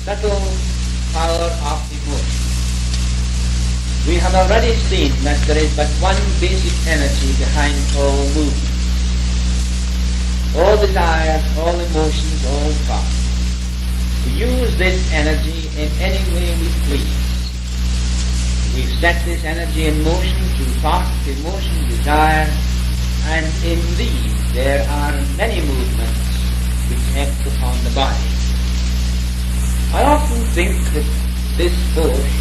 subtle power of emotion. We have already seen that there is but one basic energy behind all movement. All desires, all emotions, all thoughts. We use this energy in any way we please. We set this energy in motion through thought, emotion, desire, and in these there are many movements which act upon the body. I often think that this force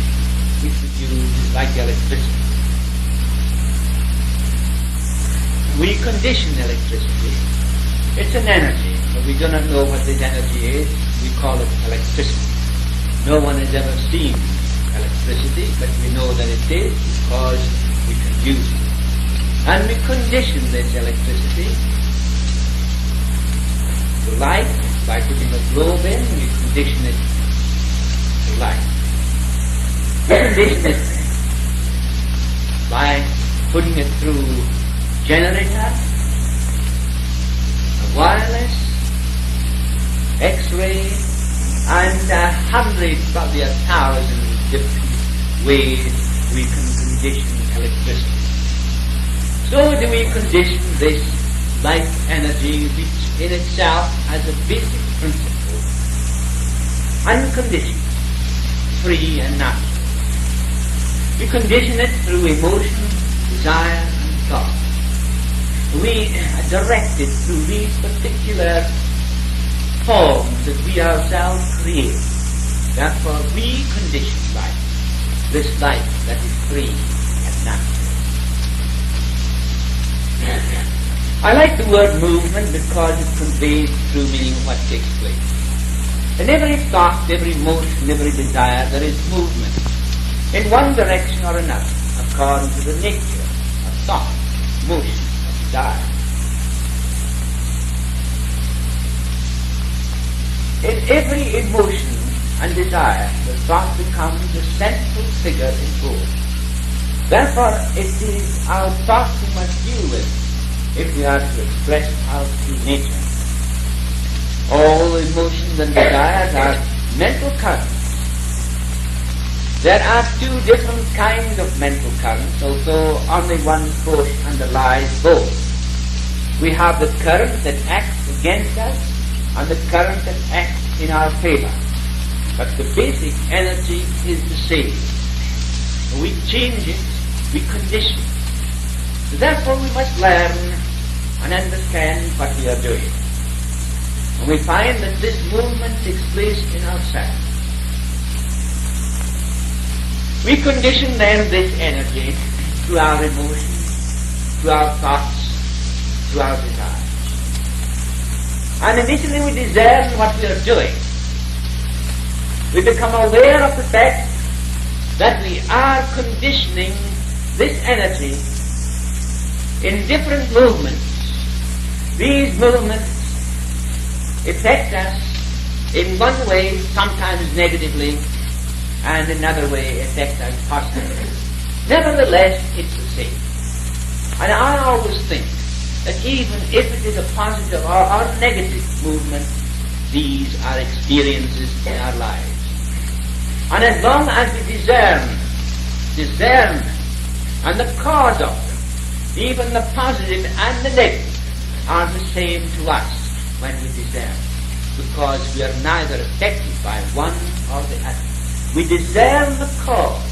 which we use is like electricity. We condition electricity. It's an energy, but we do not know what this energy is. We call it electricity. No one has ever seen electricity, but we know that it is because we can use it. And we condition this electricity to light by putting a globe in. We condition it to light. We condition it by putting it through generator, wireless, X-ray, and hundreds, probably 1,000 different ways we can condition electricity. So do we condition this light energy which in itself has a basic principle, unconditioned, free and natural. We condition it through emotion, desire and thought. We direct it through these particular forms that we ourselves create. Therefore we condition life, this life that is free and natural. I like the word movement because it conveys true meaning of what takes place. In every thought, every emotion, every desire, there is movement in one direction or another, according to the nature of thought, motion, and desire. In every emotion and desire, the thought becomes the central figure in both. Therefore, it is our thought we must deal with if we are to express our true nature. All emotions and desires are mental currents. There are two different kinds of mental currents, although only one force underlies both. We have the current that acts against us and the current that acts in our favor. But the basic energy is the same. We change it, we condition it. So therefore we must learn and understand what we are doing. And we find that this movement takes place in ourselves. We condition then this energy through our emotions, through our thoughts, through our desires. And initially we discern what we are doing. We become aware of the fact that we are conditioning this energy in different movements. These movements affect us in one way, sometimes negatively, and another way affect us positively. Nevertheless, it's the same. And I always think that even if it is a positive or negative movement, these are experiences in our lives. And as long as we discern, and the cause of them, even the positive and the negative, are the same to us when we discern, because we are neither affected by one or the other. We discern the cause.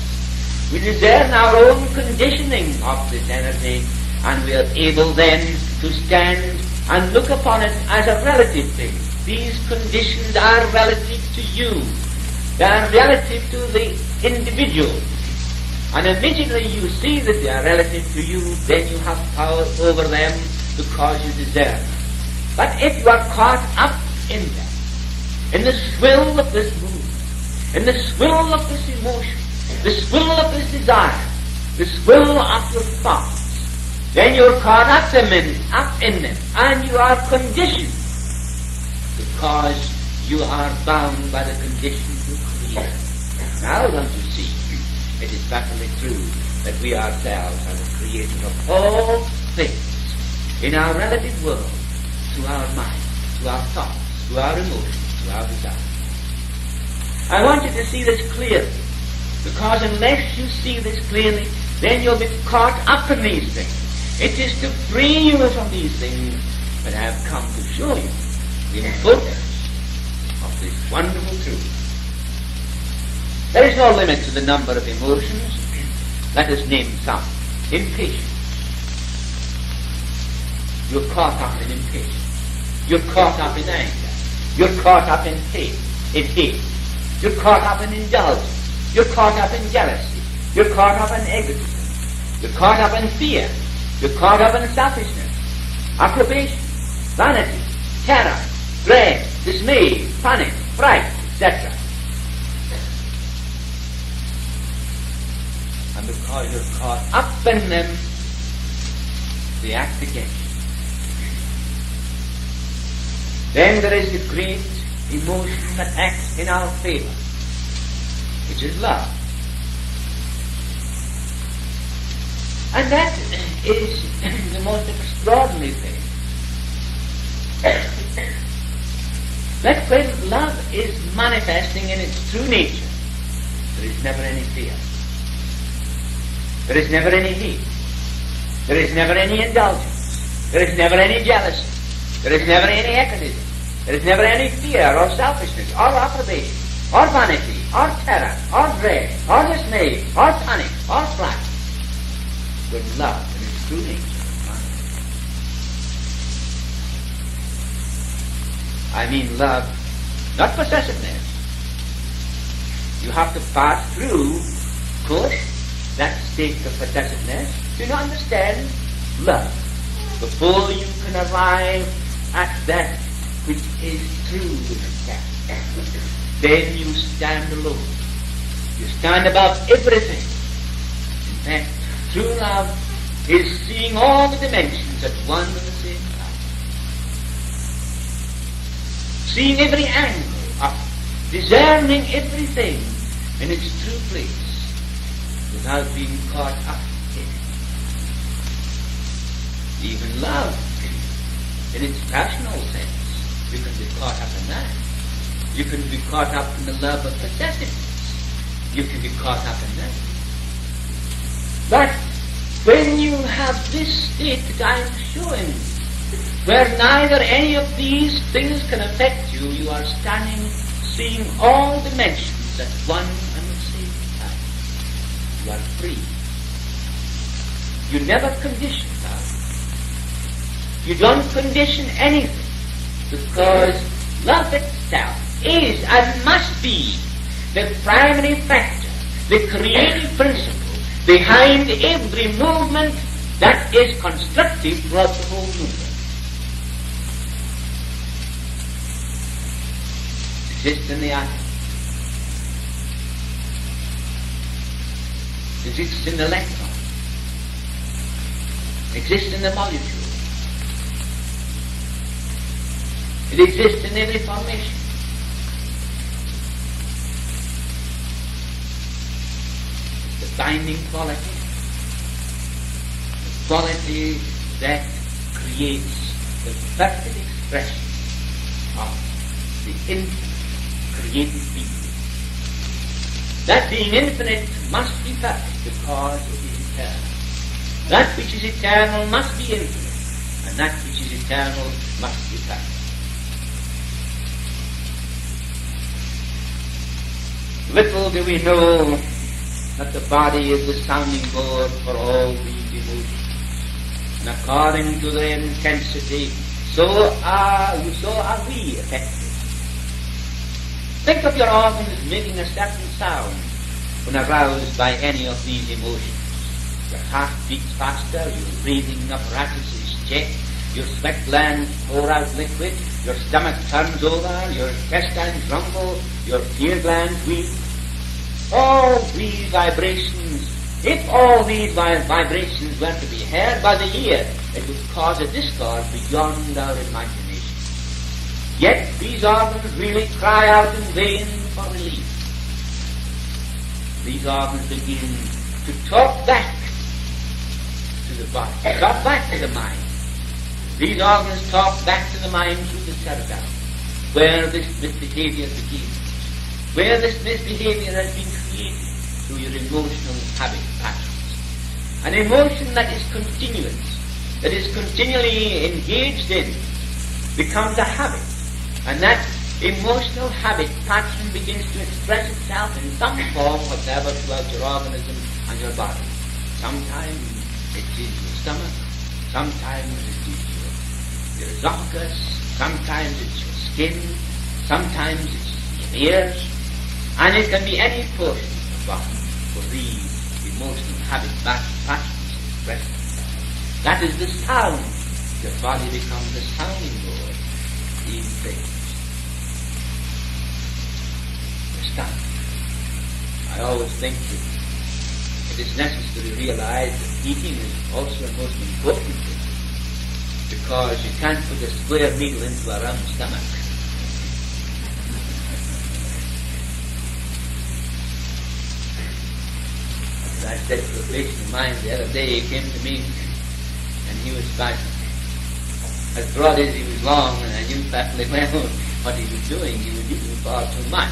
We discern our own conditioning of this energy, and we are able then to stand and look upon it as a relative thing. These conditions are relative to you. They are relative to the individual. And immediately you see that they are relative to you, then you have power over them because you discern. But if you are caught up in them, in the swill of this movement, in the swill of this emotion, the swill of this desire, the swill of your thoughts, then you're caught up in them, and you are conditioned because you are bound by the conditions you create. Now don't you see, it is perfectly true that we ourselves are the creators of all things in our relative world, through our mind, through our thoughts, through our emotions, through our desires. I want you to see this clearly, because unless you see this clearly, then you'll be caught up in these things. It is to free you from these things that I have come to show you the importance of this wonderful truth. There is no limit to the number of emotions. Let us name some. Impatience. You're caught up in impatience. You're caught up in anger. You're caught up in hate. You're caught up in indulgence. You're caught up in jealousy. You're caught up in egotism. You're caught up in fear. You're caught up in selfishness, approbation, vanity, terror, dread, dismay, panic, fright, etc. And because you're caught up in them, they act against you. Then there is the great emotion that acts in our favor, which is love. And that is the most extraordinary thing. That when love is manifesting in its true nature, there is never any fear. There is never any hate. There is never any indulgence. There is never any jealousy. There is never any egotism. There is never any fear or selfishness or approbation or vanity or terror or dread or dismay or panic or fright. When love in its true nature. I mean love, not possessiveness. You have to pass through, of course, that state of possessiveness to understand love before you can arrive at that which is true in itself. Then you stand alone. You stand above everything. In fact, true love is seeing all the dimensions at one and the same time. Seeing every angle up, discerning everything in its true place without being caught up in it. Even love, in its personal sense, you can be caught up in that. You can be caught up in the love of possessiveness. You can be caught up in that. But when you have this state that I am showing, where neither any of these things can affect you, you are standing, seeing all dimensions at one and the same time. You are free. You never condition love. You don't condition anything, because love itself is and must be the primary factor, the creative principle behind every movement that is constructive throughout the whole movement. It exists in the atom. It exists in the electron. It exists in the molecule. It exists in every formation. The binding quality, the quality that creates the perfect expression of the infinite created being. That being infinite must be perfect because it is eternal. That which is eternal must be infinite, and that which is eternal must be perfect. Little do we know that the body is the sounding board for all these emotions. And according to their intensity, so are we affected. Think of your organs making a certain sound when aroused by any of these emotions. Your heart beats faster, your breathing apparatus is checked, your sweat glands pour out liquid, your stomach turns over, your intestines rumble, your tear glands weep. All these vibrations, if all these vibrations were to be heard by the ear, it would cause a discord beyond our imagination. Yet these organs really cry out in vain for relief. These organs begin to talk back to the body, talk back to the mind. These organs talk back to the mind through the cerebellum, where this behavior begins. where this misbehavior has been created through your emotional habit patterns. An emotion that is continuous, that is continually engaged in, becomes a habit. And that emotional habit pattern begins to express itself in some form whatever throughout your organism and your body. Sometimes it is your stomach, sometimes it is your esophagus, sometimes it's your skin, sometimes it's your ears, and it can be any portion of the body for these emotional habit patterns expressed. That is the sound. Your body becomes the sounding board. These things. Understand? I always think that it is necessary to realize that eating is also a most important thing, because you can't put a square needle into a round stomach. As I said to a patient of mine the other day, he came to me and he was back as broad as he was long, and I knew perfectly well what he was doing. He was eating far too much,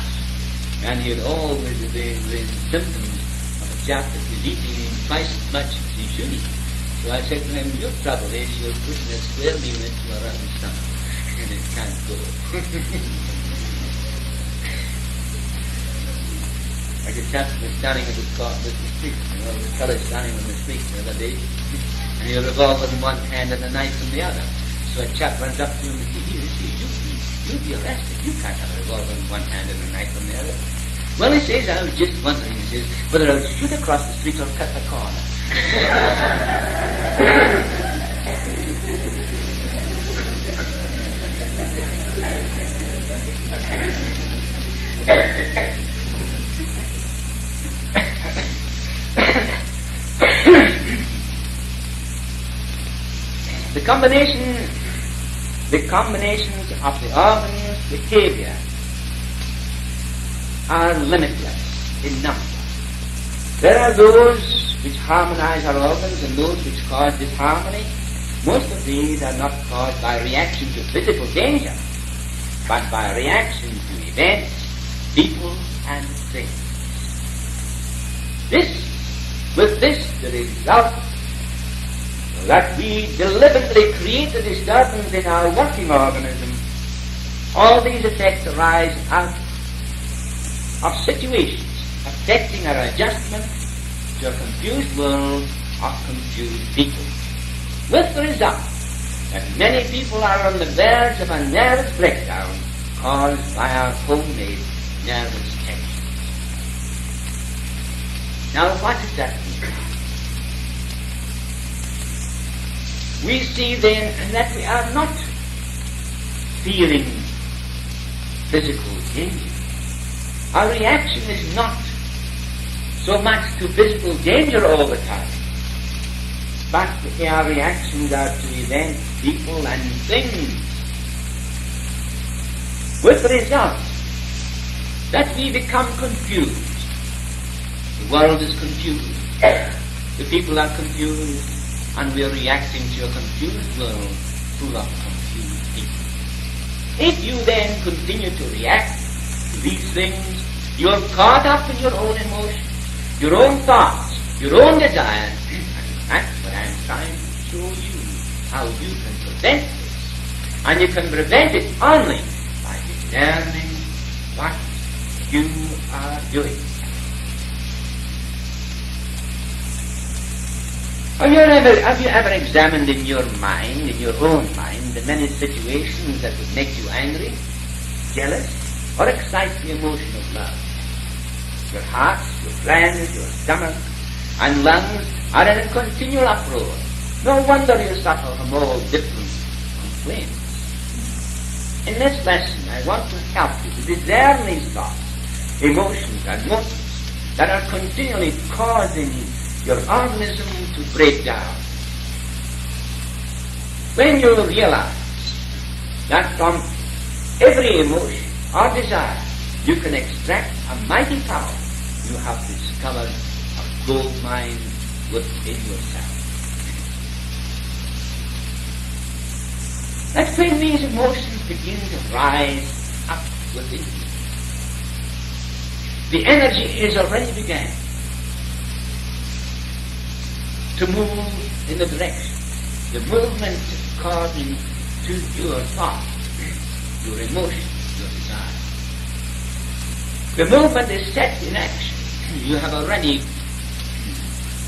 and he had always been symptoms of a chap that was eating twice as much as he should eat. So I said to him, your trouble is you're putting a square meal into a round stomach, and it can't go. Like a chap was standing at the street, the fellow standing on the street the other day, and he had a revolver in one hand and a knife in the other. So a chap runs up to him and says, you'll be arrested. You can't have a revolver in one hand and a knife in the other. Well, he says, I was just wondering, he says, whether I would shoot across the street or cut the corner. The combinations of the organ's behavior are limitless in number. There are those which harmonize our organs and those which cause disharmony. Most of these are not caused by reaction to physical danger, but by reaction to events, people, and things. With this, the result that we deliberately create a disturbance in our working organism. All these effects arise out of situations affecting our adjustment to a confused world of confused people. With the result that many people are on the verge of a nervous breakdown caused by our homemade nervous tension. Now, what does that mean? We see then that we are not feeling physical danger. Our reaction is not so much to physical danger all the time, but our reactions are to events, people, and things. With the result that we become confused. The world is confused. The people are confused. And we are reacting to a confused world full of confused people. If you then continue to react to these things, you are caught up in your own emotions, your own thoughts, your own desires. And that's what I'm trying to show you, how you can prevent this. And you can prevent it only by discerning what you are doing. Have you ever examined in your mind, in your own mind, the many situations that would make you angry, jealous, or excite the emotion of love? Your heart, your glands, your stomach, and lungs are in a continual uproar. No wonder you suffer from all different complaints. In this lesson, I want to help you to discern these thoughts, emotions, and motives that are continually causing your organism to break down. When you realize that from every emotion or desire you can extract a mighty power, you have discovered a gold mine within yourself. That's when these emotions begin to rise up within you. the energy is already began to move in the direction. The movement according to your thought, your emotion, your desire. The movement is set in action. You have already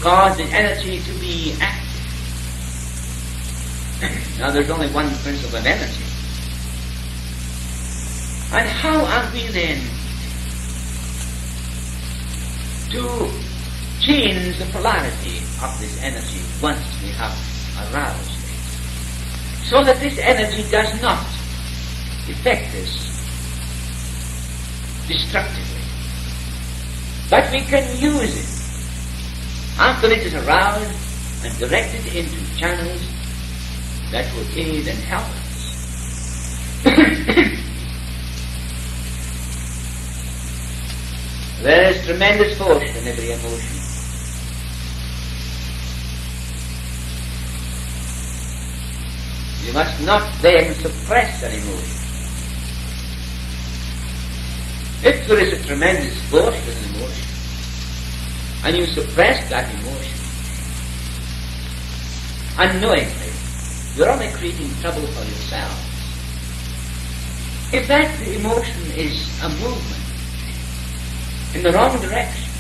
caused the energy to be active. Now there's only one principle of energy. And how are we then to change the polarity of this energy once we have aroused it, so that this energy does not affect us destructively, but we can use it after it is aroused and directed into channels that will aid and help us. There is tremendous force in every emotion. You must not then suppress an emotion. If there is a tremendous force in an emotion, and you suppress that emotion, unknowingly, you're only creating trouble for yourself. If that emotion is a movement in the wrong direction,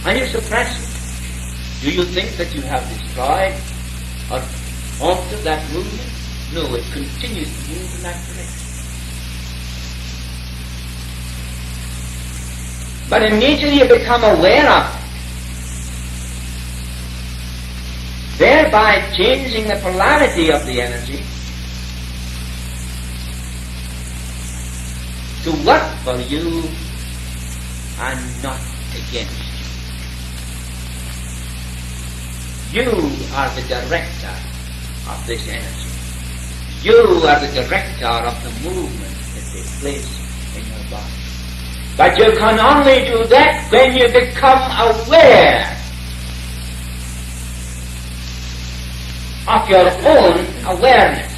and you suppress it, do you think that you have destroyed or altered that movement? No, it continues to move in that direction. But immediately you become aware of it, thereby changing the polarity of the energy to work for you and not against you. You are the director of this energy. You are the director of the movement that takes place in your body. But you can only do that when you become aware of your own awareness.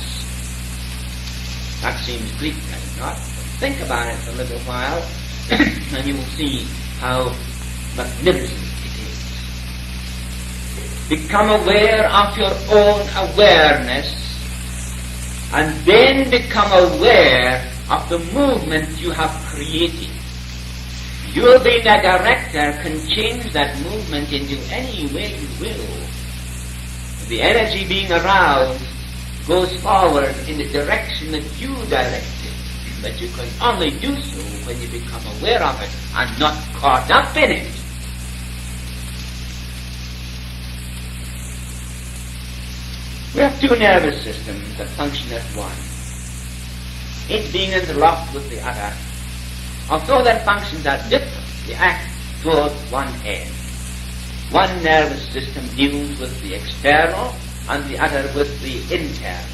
That seems Greek, does it not? Think about it for a little while, and you will see how magnificent it is. Become aware of your own awareness, and then become aware of the movement you have created. You, being a director, can change that movement into any way you will. The energy being aroused goes forward in the direction that you directed. But you can only do so when you become aware of it and not caught up in it. We have two nervous systems that function as one, each being interlocked with the other. Although their functions are different, they act toward one end. One nervous system deals with the external and the other with the internal.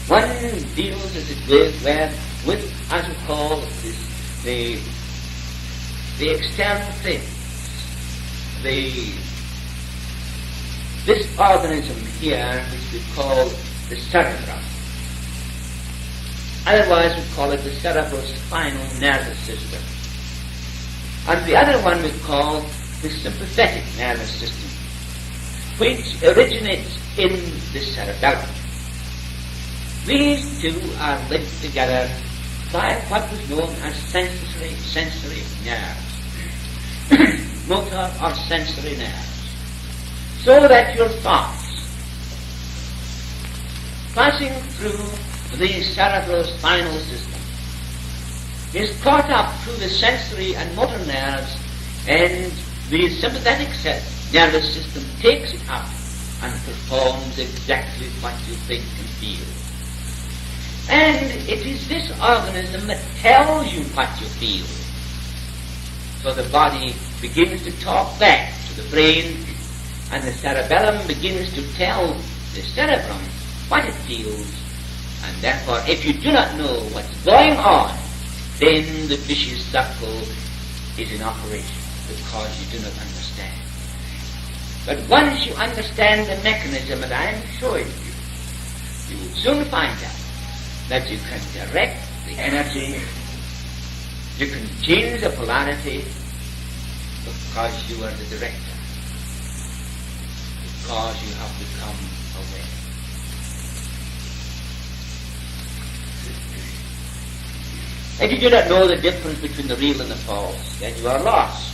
One deals, as it were, with, as we call this, the external things. This organism here, which we call the cerebrum. Otherwise we call it the cerebrospinal nervous system. And the other one we call the sympathetic nervous system, which originates in the cerebellum. These two are linked together by what was known as sensory nerves, motor or sensory nerves, so that your thoughts, passing through the cerebrospinal system, is caught up through the sensory and motor nerves, and the sympathetic nervous system takes it up and performs exactly what you think and feel. And it is this organism that tells you what you feel. So the body begins to talk back to the brain, and the cerebellum begins to tell the cerebrum what it feels. And therefore, if you do not know what's going on, then the vicious circle is in operation, because you do not understand. But once you understand the mechanism that I am showing you, you will soon find out that you can direct the energy You can change the polarity because you are the director, because you have become aware. If you do not know the difference between the real and the false, then you are lost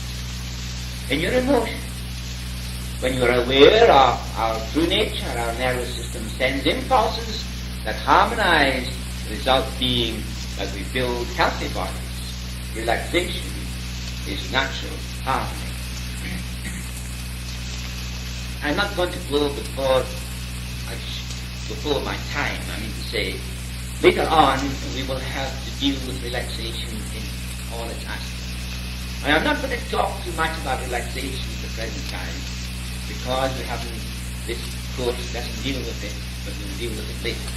in your emotion. When you are aware of our true nature, our nervous system sends impulses that harmonize, the result being that we build healthy bodies. Relaxation is natural harmony. I'm not going to go before my time. I mean to say, later on we will have to deal with relaxation in all its aspects. I am not going to talk too much about relaxation at the present time, because we haven't, this course doesn't deal with it, but we'll deal with it later.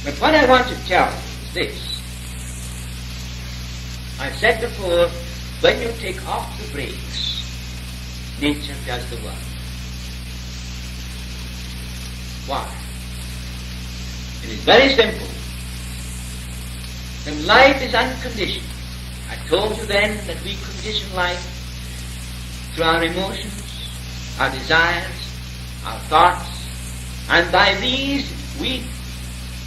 But what I want to tell you is this. I said before, when you take off the brakes, nature does the work. Why? It is very simple. When life is unconditioned, I told you then that we condition life through our emotions, our desires, our thoughts, and by these we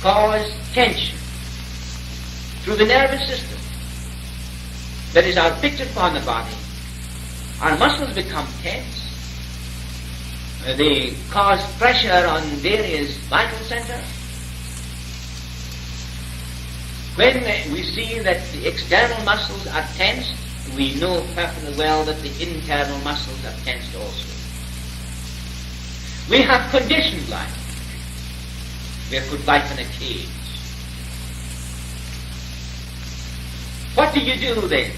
cause tension through the nervous system. That is our picture upon the body. Our muscles become tense. They cause pressure on various vital centers. When we see that the external muscles are tensed, we know perfectly well that the internal muscles are tensed also. We have conditioned life. We have put life in a cage. What do you do then?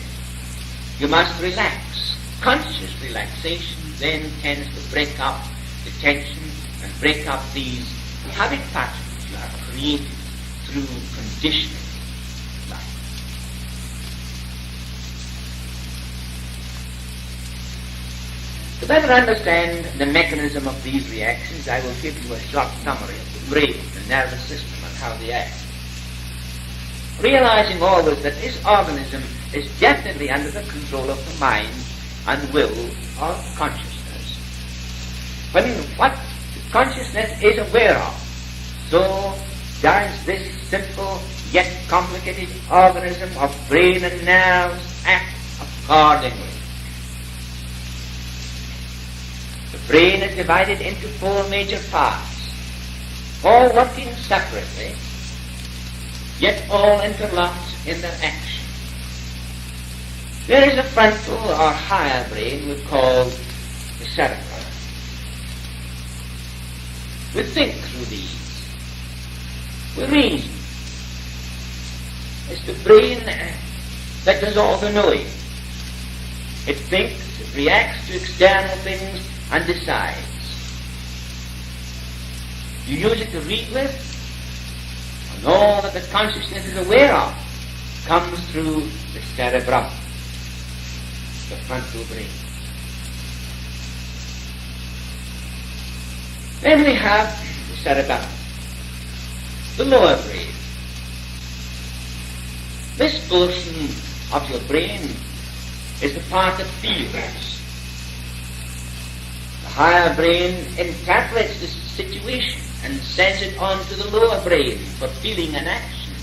You must relax. Conscious relaxation then tends to break up the tension and break up these habit patterns you have created through conditioning life. To better understand the mechanism of these reactions, I will give you a short summary of the brain, the nervous system, and how they act. Realizing always that this organism is definitely under the control of the mind and will of consciousness. When what consciousness is aware of, so does this simple yet complicated organism of brain and nerves act accordingly. The brain is divided into 4 major parts, all working separately, yet all interlocked in their action. There is a frontal or higher brain we call the cerebral. We think through these. We reason. It's the brain that does all the knowing. It thinks, it reacts to external things and decides. You use it to read with, and all that the consciousness is aware of comes through the cerebrum, the frontal brain. Then we have the cerebellum, the lower brain. This portion of your brain is the part that feels. The higher brain interprets the situation and sends it on to the lower brain for feeling and action.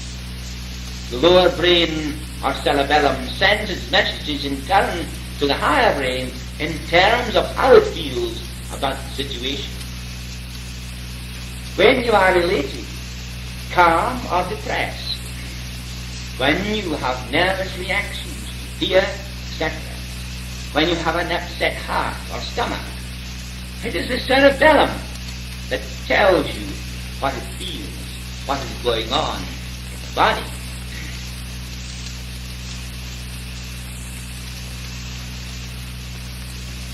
The lower brain, or cerebellum, sends its messages in turn to the higher brain in terms of how it feels about the situation. When you are elated, calm, or depressed, when you have nervous reactions to fear, etc., when you have an upset heart or stomach, it is the cerebellum that tells you what it feels, what is going on in the body.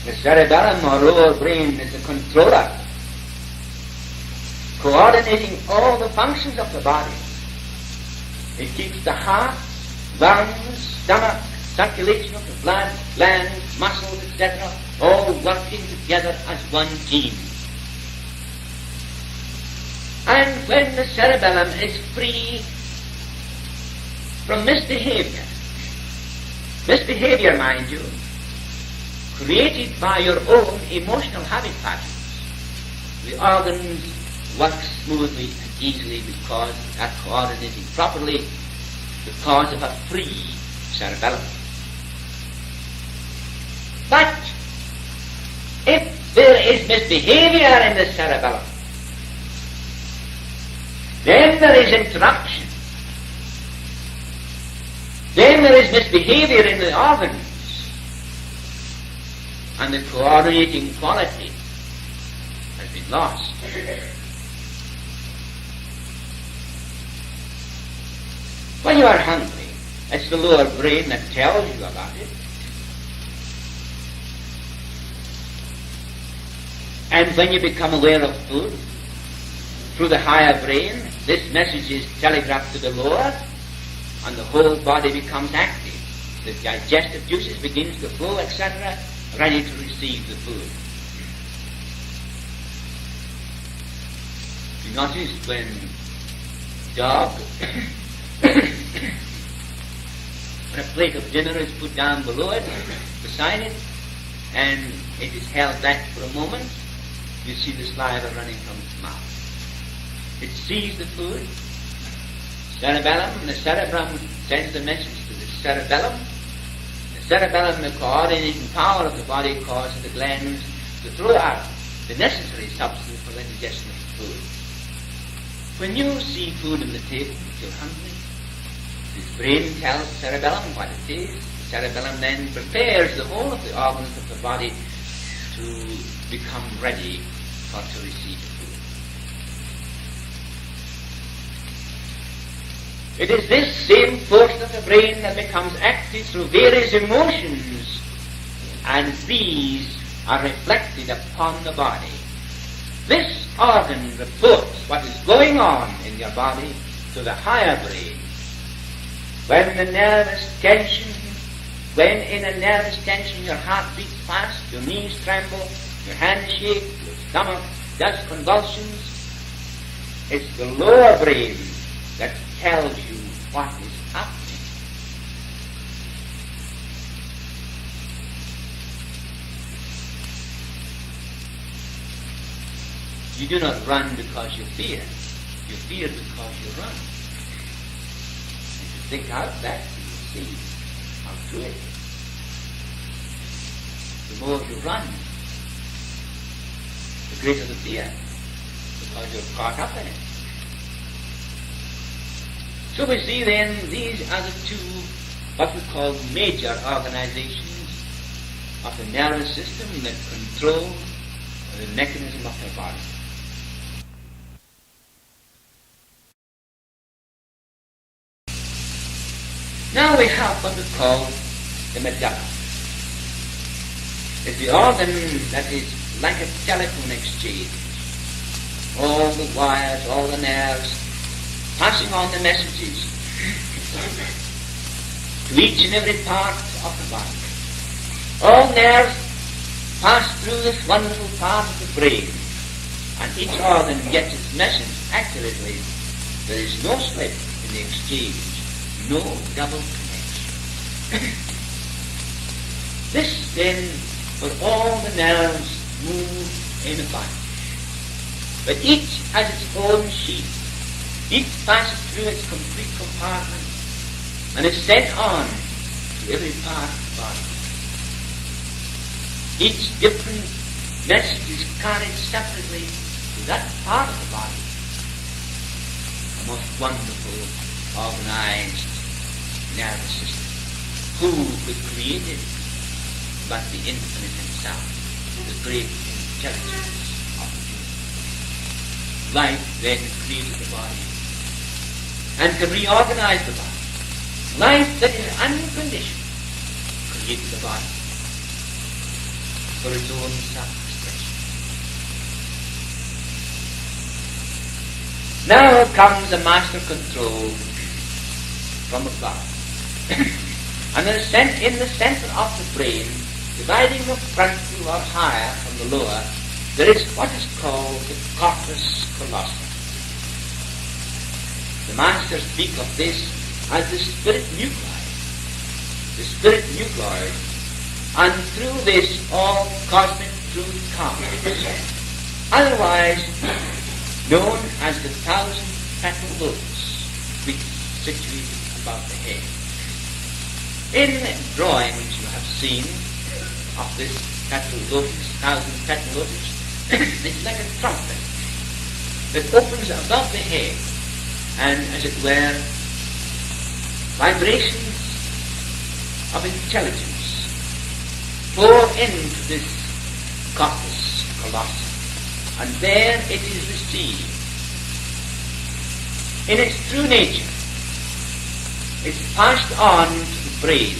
The cerebellum or lower brain is the controller, coordinating all the functions of the body. It keeps the heart, lungs, stomach, circulation of the blood, glands, muscles, etc., all working together as one team. And when the cerebellum is free from misbehavior, Misbehavior, mind you, created by your own emotional habit patterns. The organs work smoothly and easily because they are coordinating properly because of a free cerebellum. But if there is misbehavior in the cerebellum, then there is interruption. Then there is misbehavior in the organs, and the coordinating quality has been lost. When you are hungry, it's the lower brain that tells you about it. And when you become aware of food, through the higher brain, this message is telegraphed to the lower, and the whole body becomes active. The digestive juices begins to flow, etc., ready to receive the food. You notice when dog, when a plate of dinner is put down below it, beside it, and it is held back for a moment, you see the saliva running from its mouth. It sees the food, cerebellum, and the cerebrum sends the message to the cerebellum. The cerebellum, the coordinating power of the body, causes the glands to throw out the necessary substance for the digestion of the food. When you see food on the table, you're hungry. The brain tells the cerebellum what it is. The cerebellum then prepares the whole of the organs of the body to become ready to receive the food. It is this same portion of the brain that becomes active through various emotions, and these are reflected upon the body. This organ reports what is going on in your body to the higher brain. When the nervous tension, when in a nervous tension your heart beats fast, your knees tremble, your hands shake, your stomach does convulsions, it's the lower brain that tells you what is happening. You do not run because you fear. You fear because you run. If you think out that, you will see how true it is. The more you run, the greater the fear, because you're caught up in it. So we see then these are the two, what we call major organizations of the nervous system that control the mechanism of the body. Now we have what we call the medulla. It's the organ that is like a telephone exchange. All the wires, all the nerves, passing on the messages to each and every part of the body. All nerves pass through this wonderful part of the brain, and each organ gets its message accurately. There is no slip in the exchange, no double connection. This then, for all the nerves move in a bunch, but each has its own sheet. Each passes through its complete compartment and is sent on to every part of the body. Each different message is carried separately to that part of the body. A most wonderful, organized nervous system. Who could create it but the Infinite Himself, the great intelligence of the universe? Life then created the body and can reorganize the body. Life that is unconditioned created the body for its own self-expression. Now comes the master control from above. And there is sent in the center of the brain, dividing the frontal or higher from the lower, there is what is called the corpus callosum. The masters speak of this as the spirit nuclei. the spirit nucleoid, and through this all cosmic truth comes, otherwise known as the 1,000-petal lotus, which is situated above the head. In drawings you have seen of this petal lotus, 1,000-petal lotus, it's like a trumpet that opens above the head, and as it were, vibrations of intelligence pour into this corpus callosum, and there it is received. In its true nature, it's passed on to the brain,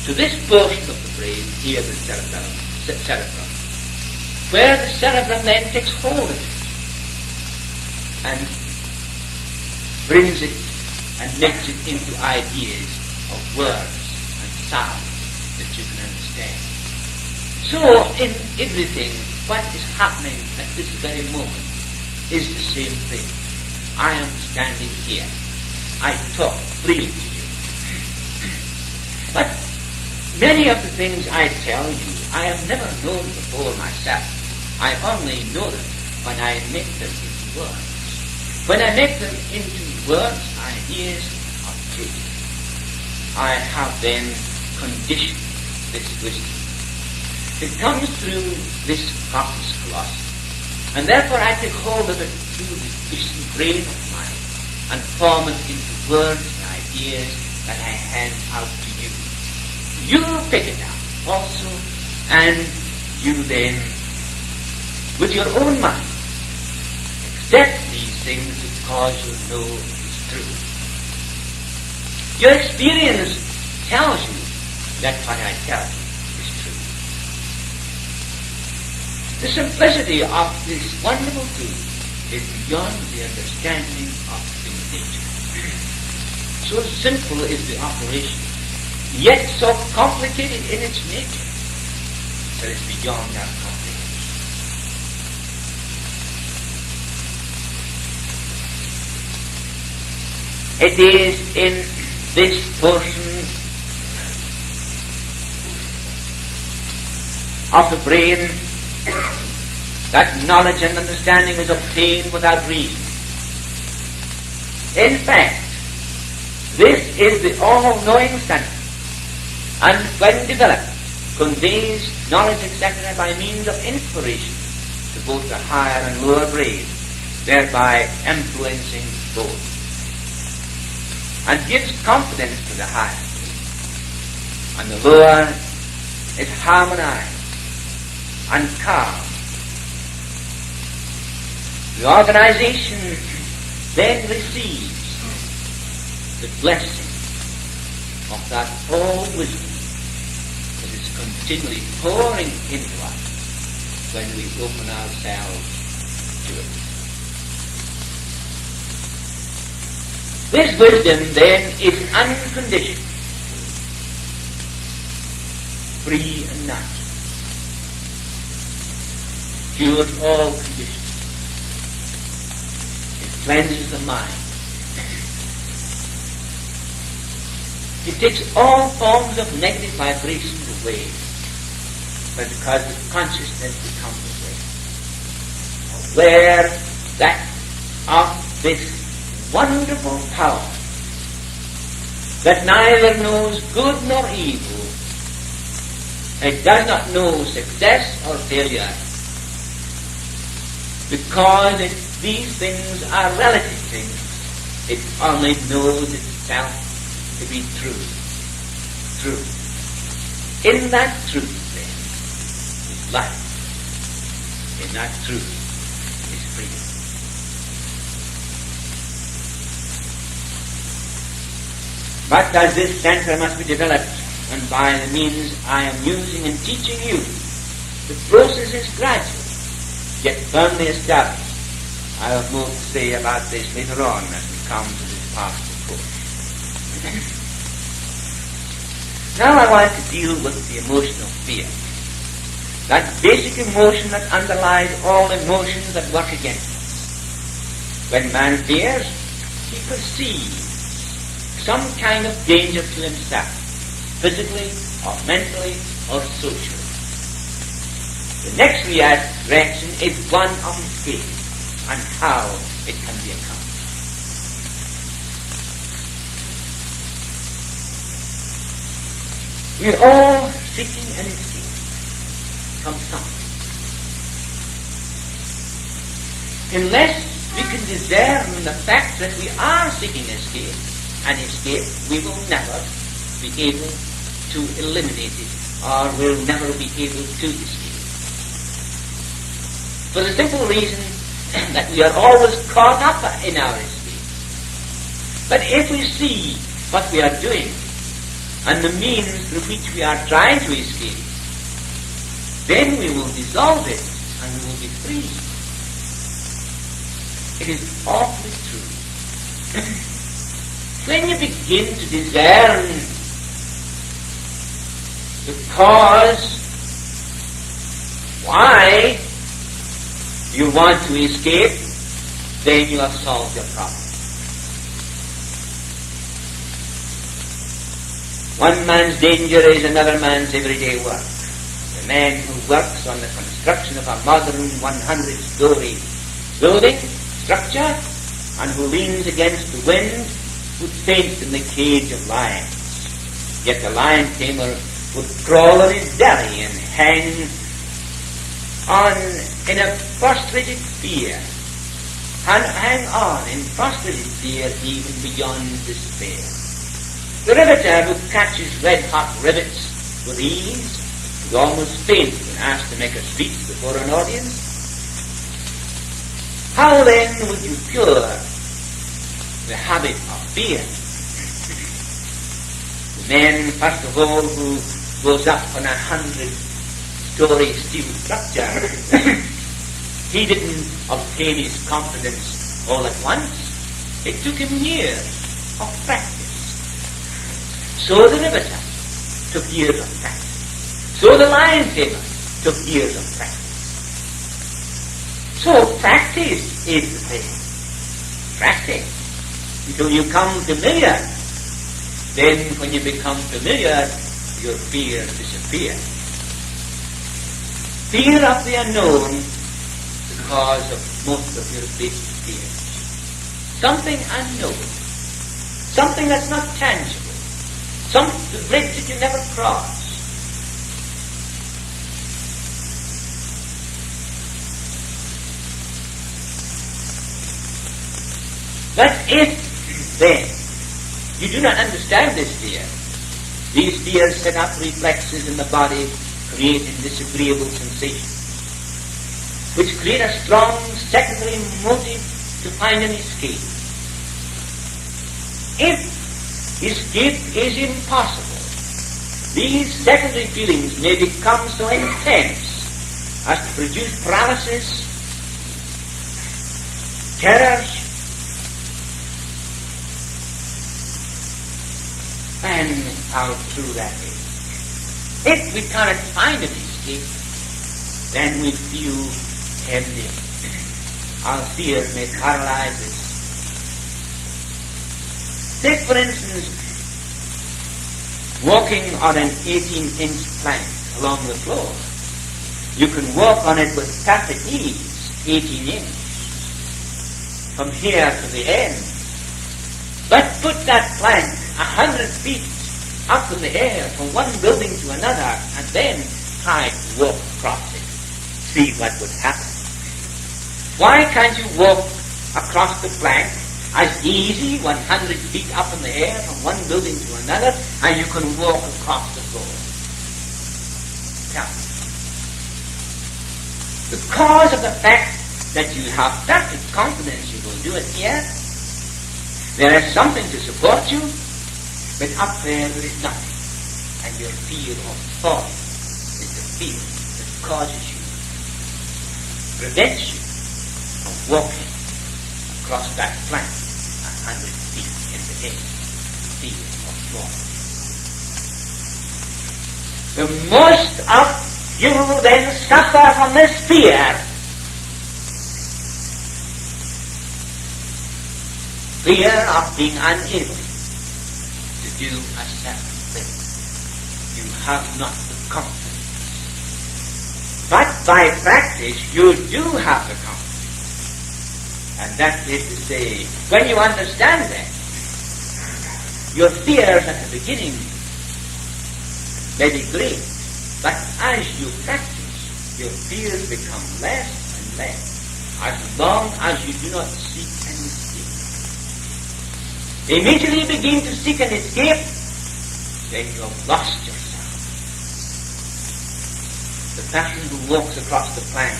to this portion of the brain, here the cerebrum, where the cerebrum then takes hold of it and brings it and makes it into ideas of words and sounds that you can understand. So in everything, what is happening at this very moment is the same thing. I am standing here. I talk freely to you. But many of the things I tell you, I have never known before myself. I only know them when I make them into words. When I make them into words, ideas of truth, I have then conditioned this wisdom. It comes through this corpus callosum, and therefore I take hold of it through this brain of mine and form it into words and ideas that I hand out to you. You pick it up also, and you then, with your own mind, accept these things because you know it's true. Your experience tells you that what I tell you is true. The simplicity of this wonderful truth is beyond the understanding of human nature. So simple is the operation, yet so complicated in its nature that it's beyond our comprehension. It is in this portion of the brain that knowledge and understanding is obtained without reason. In fact, this is the all-knowing center, and when developed, conveys knowledge, etc., by means of inspiration to both the higher and lower brain, thereby influencing both, and gives confidence to the higher, and the lower is harmonized and calm. The organization then receives the blessing of that all wisdom that is continually pouring into us when we open ourselves to it. This wisdom then is unconditioned, free and natural, cures all conditions. It cleanses the mind. It takes all forms of negative vibrations away, but because the consciousness becomes aware that of this wonderful power that neither knows good nor evil. It does not know success or failure, because these things are relative things. It only knows itself to be true. True. In that truth, then, is life. In that truth is freedom. But as this center must be developed, and by the means I am using and teaching you, the process is gradual, yet firmly established. I have more to say about this later on as we come to this part of the course. Now I want to deal with the emotional fear, that basic emotion that underlies all emotions that work against us. When man fears, he perceives some kind of danger to himself, physically or mentally or socially. The next reaction is one of escape and how it can be accomplished. We are all seeking an escape from something. Unless we can discern the fact that we are seeking an escape, we will never be able to eliminate it, or will never be able to escape. For the simple reason that we are always caught up in our escape. But if we see what we are doing and the means through which we are trying to escape, then we will dissolve it and we will be free. It is awfully true. When you begin to discern the cause why you want to escape, then you have solved your problem. One man's danger is another man's everyday work. The man who works on the construction of a modern 100-story building structure and who leans against the wind would faint in the cage of lions. Yet the lion tamer would crawl on his belly and hang on in a frustrated fear, and hang on in frustrated fear even beyond despair. The riveter who catches red-hot rivets with ease would almost faint when asked to make a speech before an audience. How then would you cure the habit of fear? The man, first of all, who goes up on 100-story steel structure, he didn't obtain his confidence all at once. It took him years of practice. So the riveter took years of practice. So the lion tamer took years of practice. So practice is the thing. Practice until you come familiar. Then when you become familiar, your fear disappears. Fear of the unknown is the cause of most of your basic fears. Something unknown. Something that's not tangible. The bridge that you never cross. But if, then, you do not understand this fear, these fears set up reflexes in the body, creating disagreeable sensations, which create a strong secondary motive to find an escape. If escape is impossible, these secondary feelings may become so intense as to produce paralysis, terrors, and how true that is. If we cannot find an escape, then we feel heavy. Our fear may paralyze us. Take, for instance, walking on an 18-inch plank along the floor. You can walk on it with perfect ease, 18 inches, from here to the end. But put that plank 100 feet up in the air from one building to another, and then try to walk across it. See what would happen. Why can't you walk across the plank as easy 100 feet up in the air from one building to another, and you can walk across the floor? Now, because of the fact that you have perfect confidence you will do it here, there is something to support you, but up there is nothing. And your fear of falling is the fear that causes you, prevents you from walking across that plank 100 feet in the air. Fear of falling. The most of you then suffer from this fear. Fear of being unable to do a certain thing. you have not the confidence. But by practice, you do have the confidence. And that is to say, when you understand that, your fears at the beginning may be great, but as you practice, your fears become less and less, as long as you do not seek an escape. Immediately begin to seek an escape, then you have lost yourself. The person who walks across the planet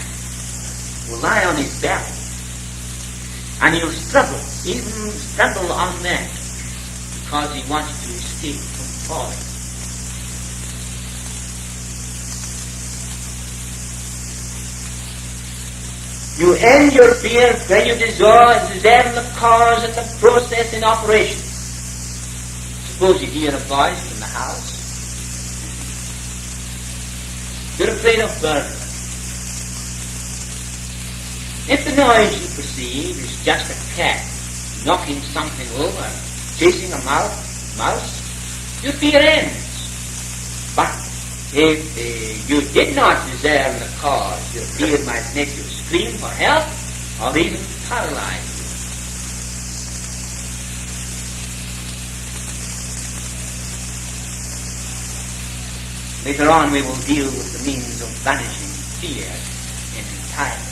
will lie on his belly, and he'll struggle, even struggle on that, because he wants to escape from falling. You end your fear when you discern the cause and the process in operation. Suppose you hear a voice in the house. You're afraid of burglars. If the noise you perceive is just a cat knocking something over, chasing a mouse, your fear ends. But if you did not discern the cause, your fear might make you scream for help or even paralyze you. Later on we will deal with the means of banishing fear entirely.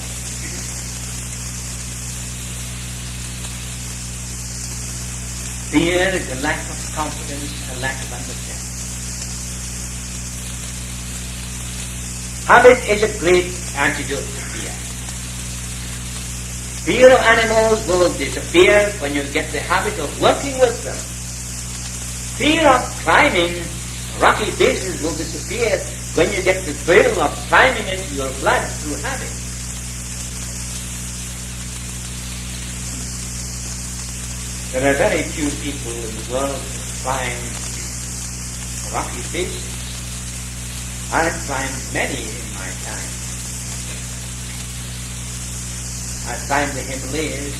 Fear is a lack of confidence, a lack of understanding. Habit is a great antidote to fear. Fear of animals will disappear when you get the habit of working with them. Fear of climbing rocky faces will disappear when you get the thrill of climbing into your blood through habit. There are very few people in the world who climb rocky faces. I have climbed many in my time. I've climbed the Himalayas,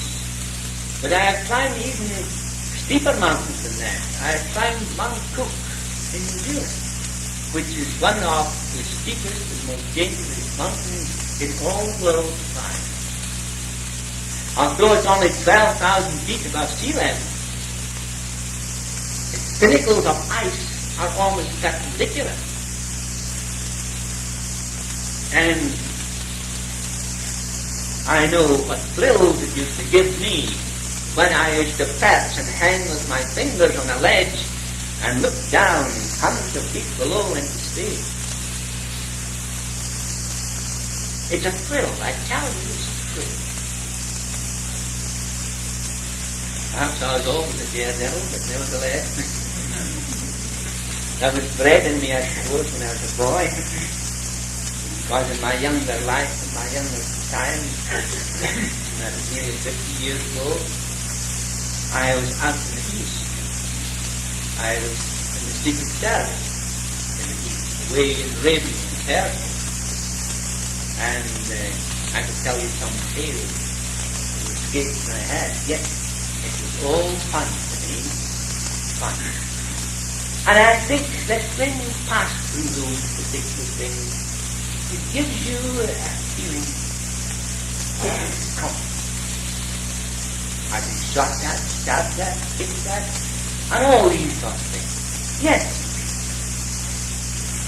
but I have climbed even steeper mountains than that. I have climbed Mount Cook in New Zealand, which is one of the steepest and most dangerous mountains in all the world to climb. Although it's only 12,000 feet above sea level, its pinnacles of ice are almost perpendicular. And I know what thrills it used to give me when I used to perch and hang with my fingers on a ledge and look down hundreds of feet below into space. It's a thrill, I tell you, it's a thrill. Perhaps I was always a daredevil, but nevertheless, that was bred in me, I suppose, when I was a boy. Because in my younger life, in my younger time, that was nearly 50 years ago, I was out in the East. I was in the Secret Service in the East, away in Arabia and Persia. And I could tell you some tales of the escapes I had. Yes, it was all fun to me. Fun. And I think that when you pass through those particular things, it gives you a feeling of comfort. I've been shot at, stabbed at, kicked at, and all these sort of things. Yes,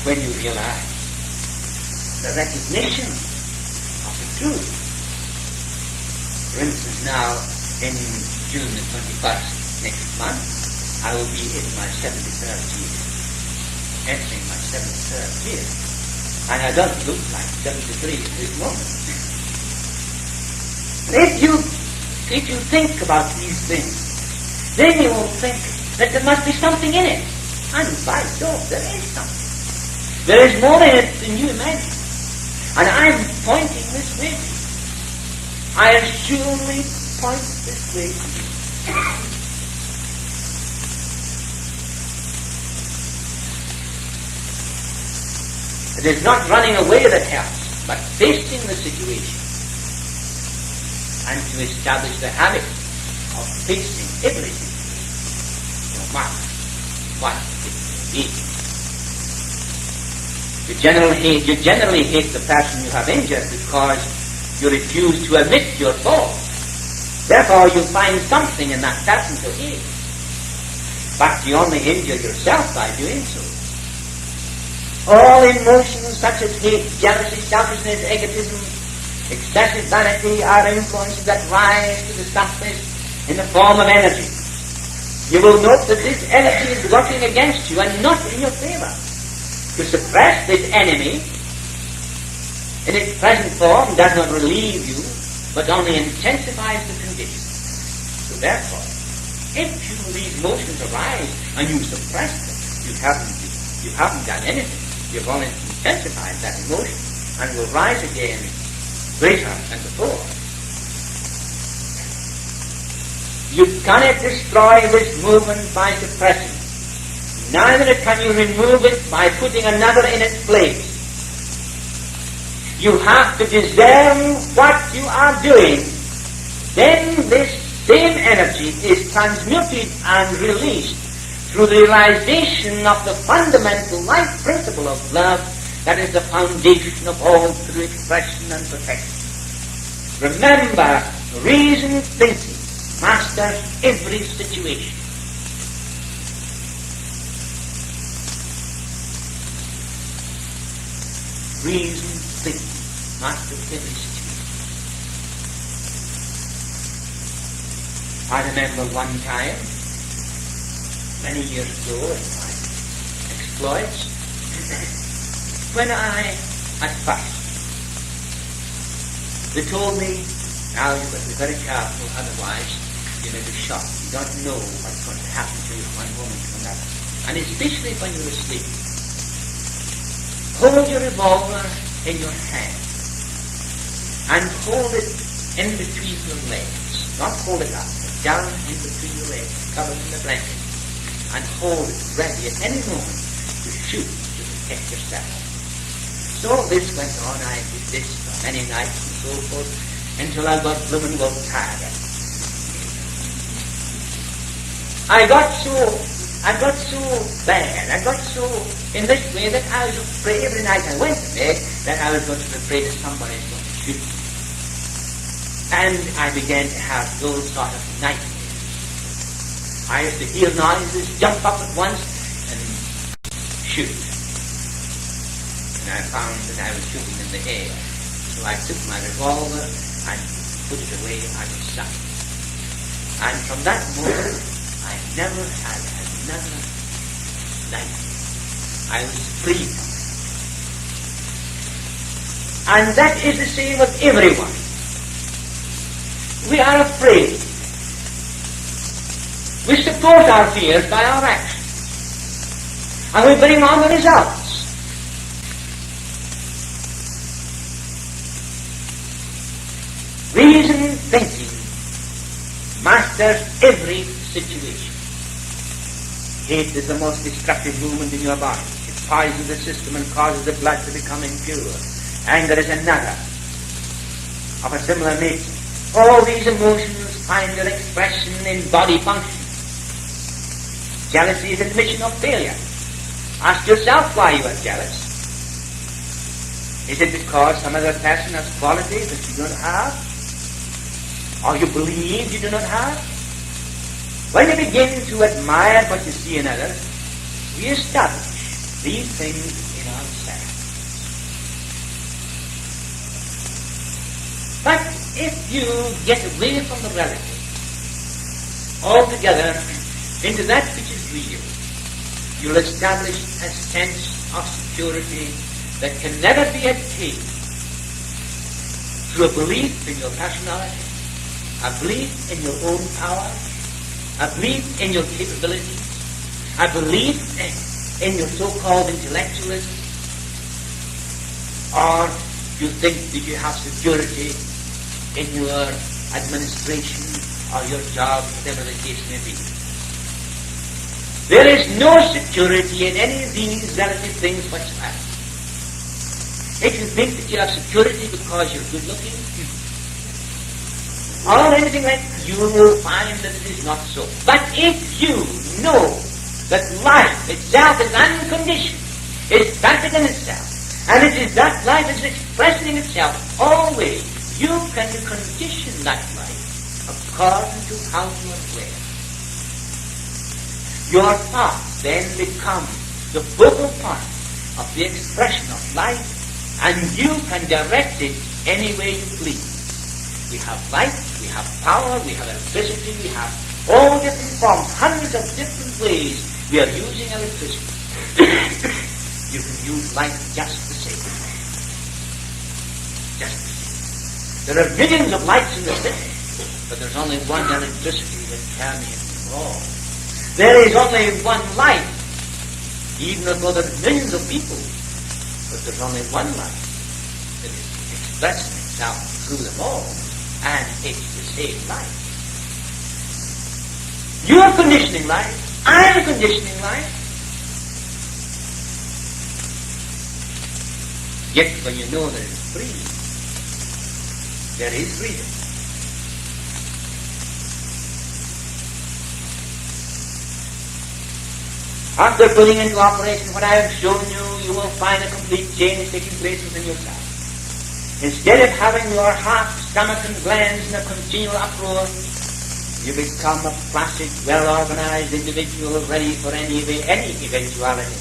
when you realize the recognition of the truth. For instance, now in June the 21st next month, I will be in my 73rd year, entering my 73rd year. And I don't look like 73 at this moment. If you think about these things, then you will think that there must be something in it. And by Jove, there is something. There is more in it than you imagine. And I'm pointing this way. I surely point this way to you. It is not running away that helps, but facing the situation and to establish the habit of facing everything, no matter what it may be. You generally hate the person you have injured because you refuse to admit your fault. Therefore, you find something in that person to hate. But you only injure yourself by doing so. All emotions such as hate, jealousy, selfishness, egotism, excessive vanity are influences that rise to the surface in the form of energy. You will note that this energy is working against you and not in your favor. To suppress this enemy in its present form does not relieve you, but only intensifies the condition. So therefore, if these emotions arise and you suppress them, you haven't done anything. You've only intensified that emotion and will rise again greater than before. You cannot destroy this movement by suppressing it. Neither can you remove it by putting another in its place. You have to discern what you are doing. Then this same energy is transmuted and released through the realization of the fundamental life principle of love that is the foundation of all true expression and perfection. Remember, reason thinking masters every situation. Reason thinking masters every situation. I remember one time, many years ago in my exploits, when I, at first, they told me, now you've got to be very careful, otherwise you may be shot. You don't know what's going to happen to you from one moment to another. And especially when you're asleep. Hold your revolver in your hand and hold it in between your legs. Not hold it up, but down in between your legs, covered in the blanket. And hold it ready at any moment to shoot to protect yourself. So this went on. I did this for many nights and so forth until I got blooming well tired. I got so bad, I got so in this way that I was afraid every night I went to bed that I was going to be afraid that somebody was going to shoot me. And I began to have those sort of nightmares. I used to hear noises, jump up at once, and shoot. And I found that I was shooting in the air. So I took my revolver and put it away out of sight. And from that moment, I never had another nightmare. I was free from it. And that is the same with everyone. We are afraid. We support our fears by our actions. And we bring on the results. Reason thinking masters every situation. Hate is the most destructive movement in your body. It poisons the system and causes the blood to become impure. Anger is another of a similar nature. All these emotions find their expression in body function. Jealousy is admission of failure. Ask yourself why you are jealous. Is it because some other person has qualities that you don't have? Or you believe you do not have? When we begin to admire what you see in others, we establish these things in ourselves. But if you get away from the relative altogether into that which is real, you'll establish a sense of security that can never be attained through a belief in your personality, a belief in your own power, a belief in your capabilities, a belief in your so-called intellectualism, or you think that you have security in your administration or your job, whatever the case may be. There is no security in any of these relative things whatsoever. If you think that you have security because you're good looking, or anything like that, you will find that it is not so. But if you know that life itself is unconditioned, is perfect in itself, And it is that life is expressing itself always. You can condition that life according to how you are aware. Your thoughts then become the focal point of the expression of life, and you can direct it any way you please. We have light, we have power, we have electricity, we have all different forms, hundreds of different ways we are using electricity. You can use light just the same. Just the same. There are millions of lights in the city, but there's only one electricity that permeates all. There is only one light, even though there are millions of people, but there's only one light that is expressing itself through them all, and it's the same light. You are conditioning light, I am conditioning light. Yet when you know that it's free, there is freedom. After putting into operation what I have shown you, you will find a complete change taking place within yourself. Instead of having your heart, stomach, and glands in a continual uproar, you become a placid, well-organized individual ready for any eventuality.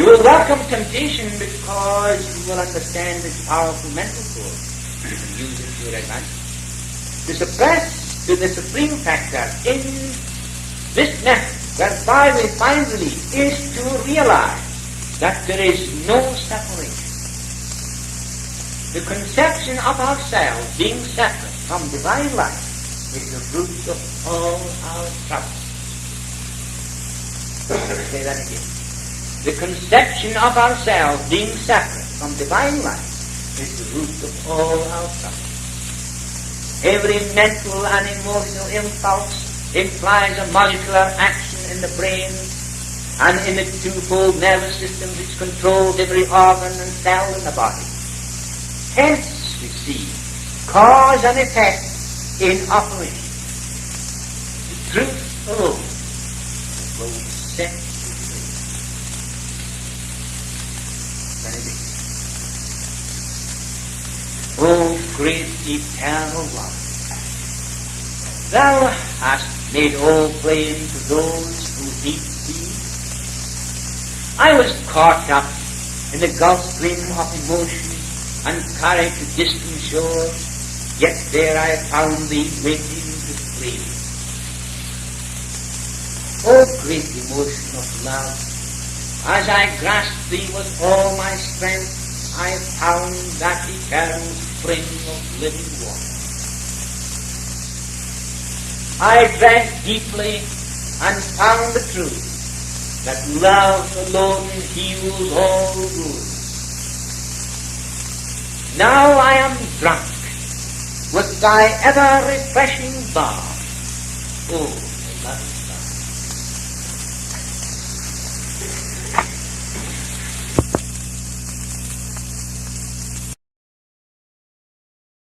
You will welcome temptation because you will understand its powerful mental force and use it to your advantage. To suppress to the supreme factor in this method, whereby we find relief, is to realize that there is no separation. The conception of ourselves being separate from divine life is the root of all our troubles. Let me say that again. The conception of ourselves being separate from divine life is the root of all our troubles. Every mental and emotional impulse implies a molecular action in the brain and in the twofold nervous system which controls every organ and cell in the body. Hence, we see cause and effect in operation. The truth alone will set you free. Benedict. O great eternal one, thou hast made all plain to those who seek thee. I was caught up in the gulf stream of emotion and carried to distant shores, yet there I found thee waiting to flee. O great emotion of love, as I grasped thee with all my strength, I found that eternal spring of living water. I drank deeply and found the truth that love alone heals all wounds. Now I am drunk with thy ever-refreshing balm. Oh, beloved God.